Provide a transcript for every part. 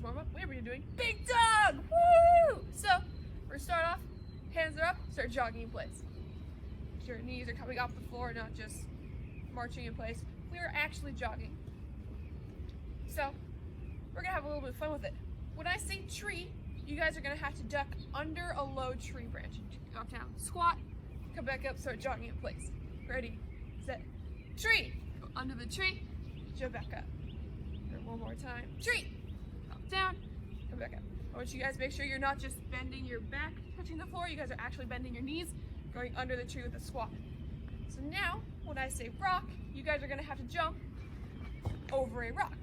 warm up, we're doing big dog! Woo! So, we're gonna start off, hands are up, start jogging in place. Your knees are coming off the floor, not just marching in place. We are actually jogging. So, we're gonna have a little bit of fun with it. When I say tree, you guys are gonna have to duck under a low tree branch. Drop down, squat, come back up, start jogging in place. Ready, set, tree! Go under the tree, jump back up. One more time, tree! Up, down, come back up. I want you guys to make sure you're not just bending your back, touching the floor, you guys are actually bending your knees, going under the tree with a squat. So now, when I say rock, you guys are gonna have to jump over a rock.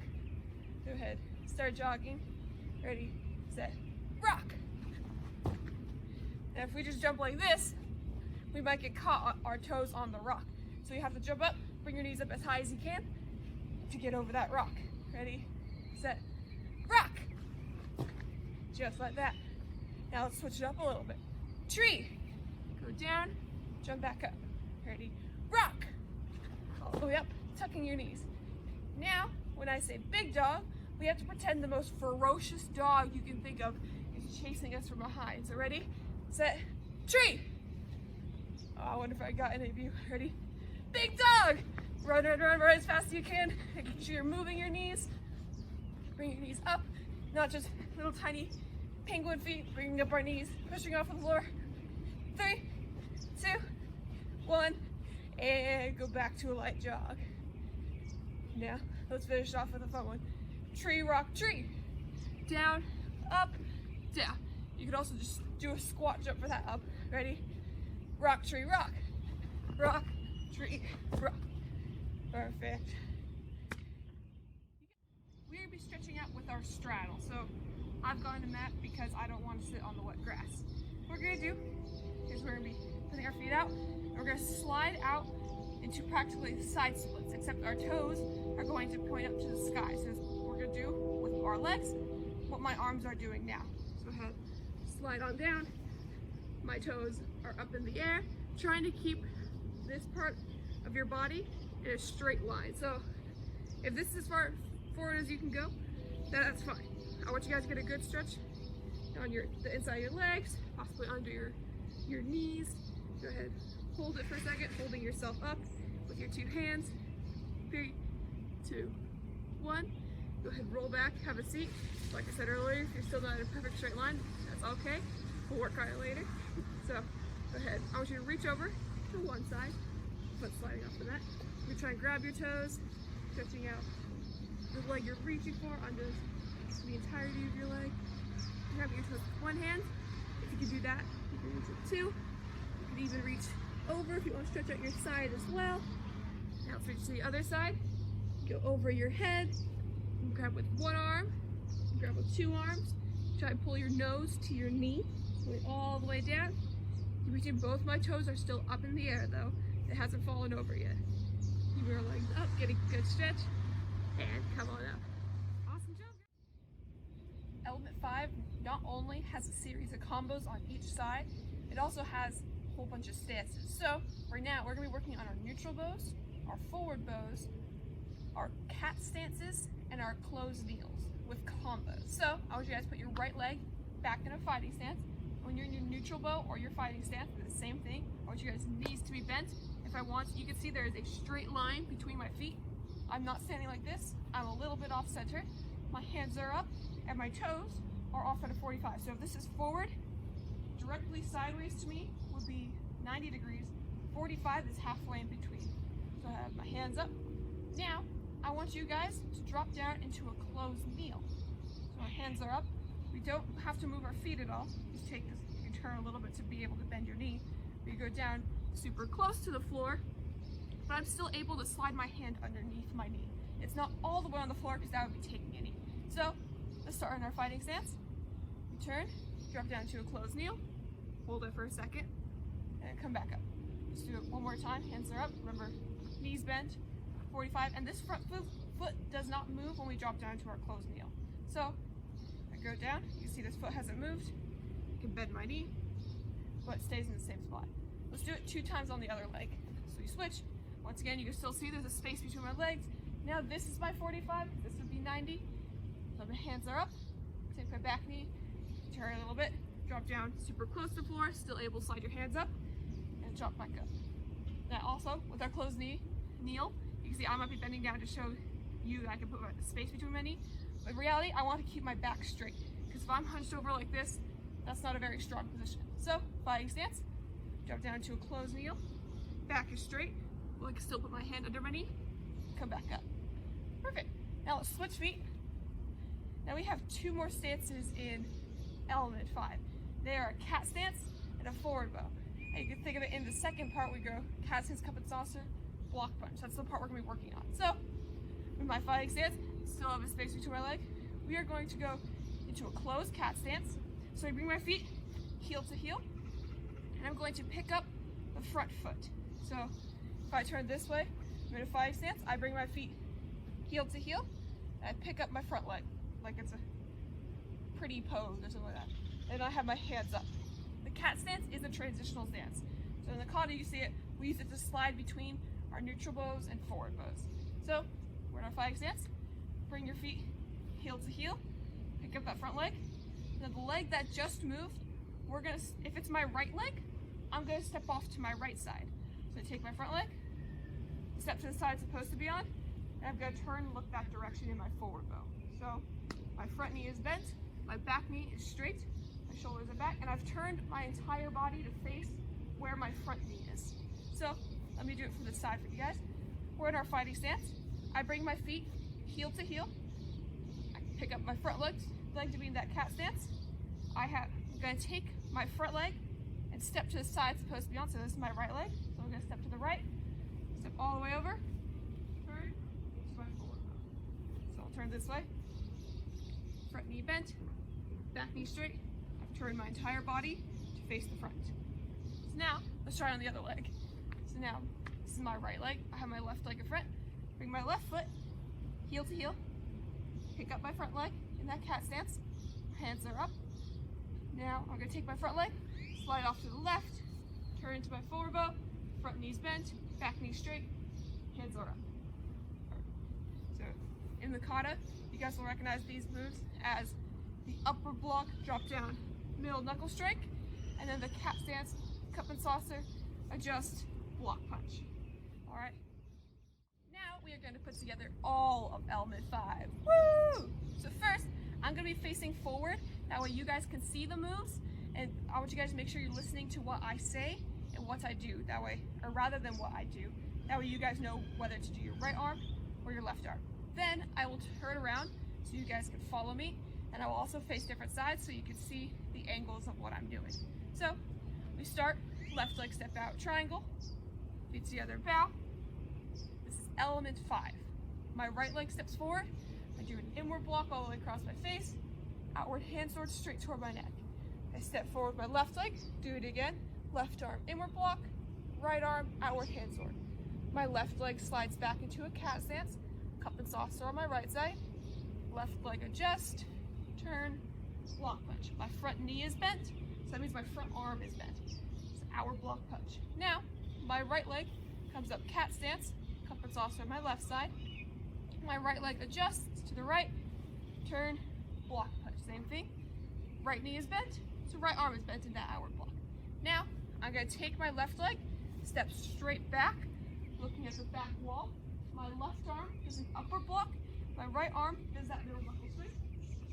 Go ahead, start jogging. Ready, set, rock. Now if we just jump like this, we might get caught our toes on the rock. So you have to jump up, bring your knees up as high as you can to get over that rock. Ready, set, rock. Just like that. Now let's switch it up a little bit. Tree, go down, jump back up. Ready, rock. All the way up, tucking your knees. Now, when I say big dog, we have to pretend the most ferocious dog you can think of is chasing us from behind. So ready, set, tree. Oh, I wonder if I got any of you. Ready, big dog. Run, run, run, run as fast as you can. Making sure you're moving your knees. Bring your knees up, not just little tiny penguin feet, bringing up our knees, pushing off the floor. 3, 2, 1, and go back to a light jog. Now, let's finish off with a fun one. Tree, rock, tree. Down, up, down. You could also just do a squat jump for that up. Ready? Rock, tree, rock. Rock, tree, rock. Perfect. We're going to be stretching out with our straddle. So I've gone to mat because I don't want to sit on the wet grass. What we're going to do is we're going to be putting our feet out. And we're going to slide out into practically side splits, except our toes are going to point up to the sky. So we're going to do with our legs what my arms are doing now. So go ahead, slide on down. My toes are up in the air, trying to keep this part of your body in a straight line. So if this is as far forward as you can go, that's fine. I want you guys to get a good stretch on the inside of your legs, possibly under your knees. Go ahead, hold it for a second, holding yourself up with your 2 hands. 3, 2, 1. Go ahead, roll back, have a seat. Like I said earlier, if you're still not in a perfect straight line, that's okay. We'll work on it later. So go ahead, I want you to reach over to one side, foot sliding off the mat. You're trying to grab your toes, stretching out the leg you're reaching for under the entirety of your leg. Grabbing your toes with one hand. If you can do that, you can reach with 2. You can even reach over if you want to stretch out your side as well. Now let's reach to the other side. Go over your head. You grab with one arm. You grab with 2 arms. Try and pull your nose to your knee. Pull it all the way down. You reach in, both my toes are still up in the air though. It hasn't fallen over yet. Keep your legs up, get a good stretch, and come on up. Awesome job. Element 5 not only has a series of combos on each side, it also has a whole bunch of stances. So right now we're going to be working on our neutral bows, our forward bows, our cat stances, and our closed kneels with combos. So I want you guys to put your right leg back in a fighting stance. When you're in your neutral bow or your fighting stance, it's the same thing. I want you guys' knees to be bent. If I want, you can see there is a straight line between my feet. I'm not standing like this. I'm a little bit off center. My hands are up and my toes are off at a 45. So if this is forward, directly sideways to me would be 90 degrees. 45 is halfway in between. So I have my hands up. Now, I want you guys to drop down into a closed kneel. So my hands are up. We don't have to move our feet at all. Just take this, you can turn a little bit to be able to bend your knee. You go down super close to the floor, but I'm still able to slide my hand underneath my knee. It's not all the way on the floor because that would be taking a knee. So let's start in our fighting stance. You turn, drop down to a closed kneel, hold it for a second, and come back up. Let's do it one more time. Hands are up. Remember, knees bent, 45, and this front foot does not move when we drop down to our closed kneel. So I go down, you see this foot hasn't moved. I can bend my knee, but it stays in the same spot. Let's do it 2 times on the other leg. So you switch. Once again, you can still see there's a space between my legs. Now this is my 45, this would be 90. So the hands are up, Take my back knee, turn a little bit, drop down super close to the floor, still able to slide your hands up, and drop back up. Now also, with our closed knee, kneel. You can see I might be bending down to show you that I can put a space between my knee. But in reality, I want to keep my back straight, because if I'm hunched over like this, that's not a very strong position. So, fighting stance, drop down to a closed kneel, back is straight, I can still put my hand under my knee, come back up. Perfect. Now let's switch feet. Now we have two more stances in element 5. They are a cat stance and a forward bow. And you can think of it in the second part, we go cat stance, cup and saucer, block punch. That's the part we're going to be working on. So, with my fighting stance, still have a space between my legs, we are going to go into a closed cat stance. So I bring my feet heel to heel, and I'm going to pick up the front foot. So if I turn this way, I'm in a fighting stance, I bring my feet heel to heel, and I pick up my front leg, like it's a pretty pose or something like that. And I have my hands up. The cat stance is a transitional stance. So in the kata, you see it, we use it to slide between our neutral bows and forward bows. So we're in our fighting stance, bring your feet heel to heel, pick up that front leg. Now the leg that just moved, if it's my right leg, I'm gonna step off to my right side. So I take my front leg, step to the side it's supposed to be on, and I'm gonna turn and look that direction in my forward bow. So my front knee is bent, my back knee is straight, my shoulders are back, and I've turned my entire body to face where my front knee is. So let me do it from the side for you guys. We're in our fighting stance. I bring my feet heel to heel. I pick up my front leg to be in that cat stance. I'm gonna take my front leg and step to the side it's supposed to be on. So this is my right leg. So I'm gonna step to the right, step all the way over, turn to my forward bow. So I'll turn this way. Front knee bent, back knee straight. I've turned my entire body to face the front. So now, let's try it on the other leg. So now, this is my right leg. I have my left leg in front. Bring my left foot heel to heel. Pick up my front leg in that cat stance. Hands are up. Now, I'm gonna take my front leg, slide off to the left, turn into my forward bow, front knee's bent, back knee straight, hands are up. So, in the kata, you guys will recognize these moves as the upper block, drop down, middle knuckle strike, and then the cat stance, cup and saucer, adjust, block punch. All right. Now we are going to put together all of element 5. Woo! So first, I'm going to be facing forward. That way you guys can see the moves, and I want you guys to make sure you're listening to what I say and what I do. That way, or rather than what I do. That way you guys know whether to do your right arm or your left arm. Then I will turn around so you guys can follow me, and I will also face different sides so you can see the angles of what I'm doing. So we start, left leg step out, triangle, feet together, bow. This is element 5. My right leg steps forward, I do an inward block all the way across my face, outward hand sword straight toward my neck. I step forward with my left leg, do it again, left arm inward block, right arm outward hand sword. My left leg slides back into a cat stance, cup and saucer on my right side, left leg adjust, turn, block punch. My front knee is bent, so that means my front arm is bent. It's an outward block punch. Now, my right leg comes up cat stance, cup and saucer on my left side. My right leg adjusts to the right, turn, block punch. Same thing. Right knee is bent, so right arm is bent in that outward block. Now, I'm going to take my left leg, step straight back, looking at the back wall. My left arm does an upward block. My right arm does that middle knuckle swing.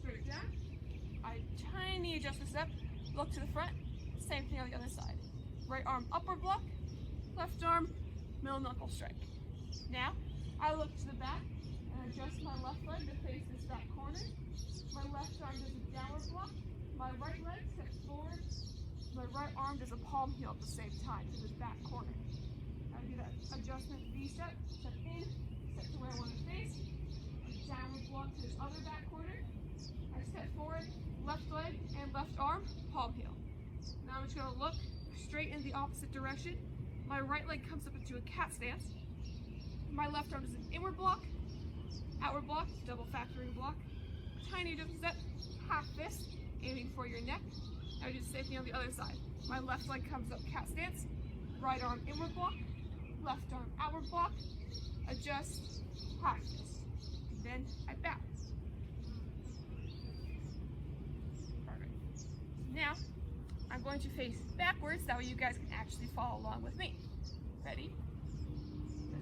Straight down. I tiny adjust the step, look to the front. Same thing on the other side. Right arm upward block, left arm middle knuckle strike. Now, I look to the back and adjust my left leg to face this back corner. My left arm does a downward block. My right leg steps forward. My right arm does a palm heel at the same time to this back corner. I do that adjustment V step in, step to where I want to face. A downward block to this other back corner. I step forward, left leg and left arm, palm heel. Now I'm just going to look straight in the opposite direction. My right leg comes up into a cat stance. My left arm does an inward block, outward block, double factoring block. Tiny adjustment step, half fist, aiming for your neck. I do the same thing on the other side. My left leg comes up cat stance, right arm inward block, left arm outward block, adjust, half fist. Then I bow. going to face backwards, that way you guys can actually follow along with me. Ready?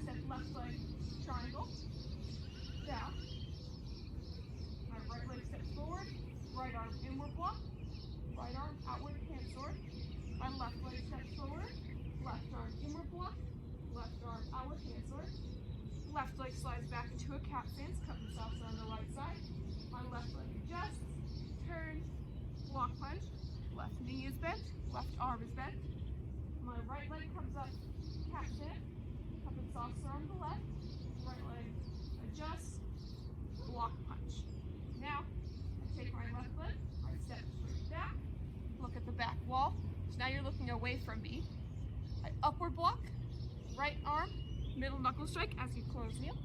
Step left leg triangle, down. My right leg steps forward, right arm inward block, right arm outward hand sword. My left leg steps forward, left arm inward block, left arm outward hand sword. Left leg slides back into a cat stance, cut and softs on the right side. My left leg adjusts, turn, block punch. Left knee is bent, left arm is bent. My right leg comes up, cat stance, cup and saucer on the left. Right leg adjusts, block punch. Now, I take my left leg, I step straight back, look at the back wall. So now you're looking away from me. I upward block, right arm, middle knuckle strike as you close kneel.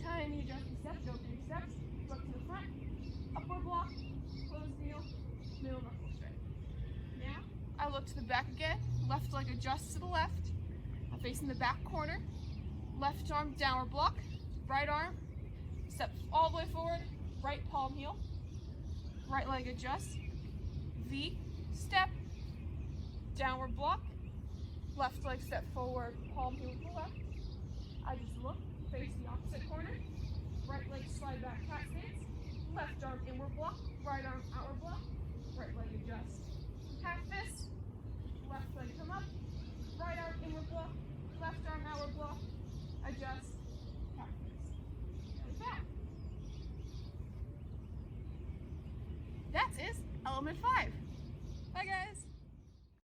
Tiny jumping steps, go 3 steps, look to the front, upward block, close kneel, middle knuckle strike. Now, I look to the back again, left leg adjusts to the left. I'm facing the back corner, left arm downward block, right arm, step all the way forward, right palm heel, right leg adjusts, V, step, downward block, left leg step forward, palm heel to the left. I just look, face the opposite corner, right leg slide back cat stance, left arm inward block, right arm outward block, right leg adjusts, half fist, left leg come up, right arm inward block, left arm outward block, adjust, half fist. Like that. That is element 5.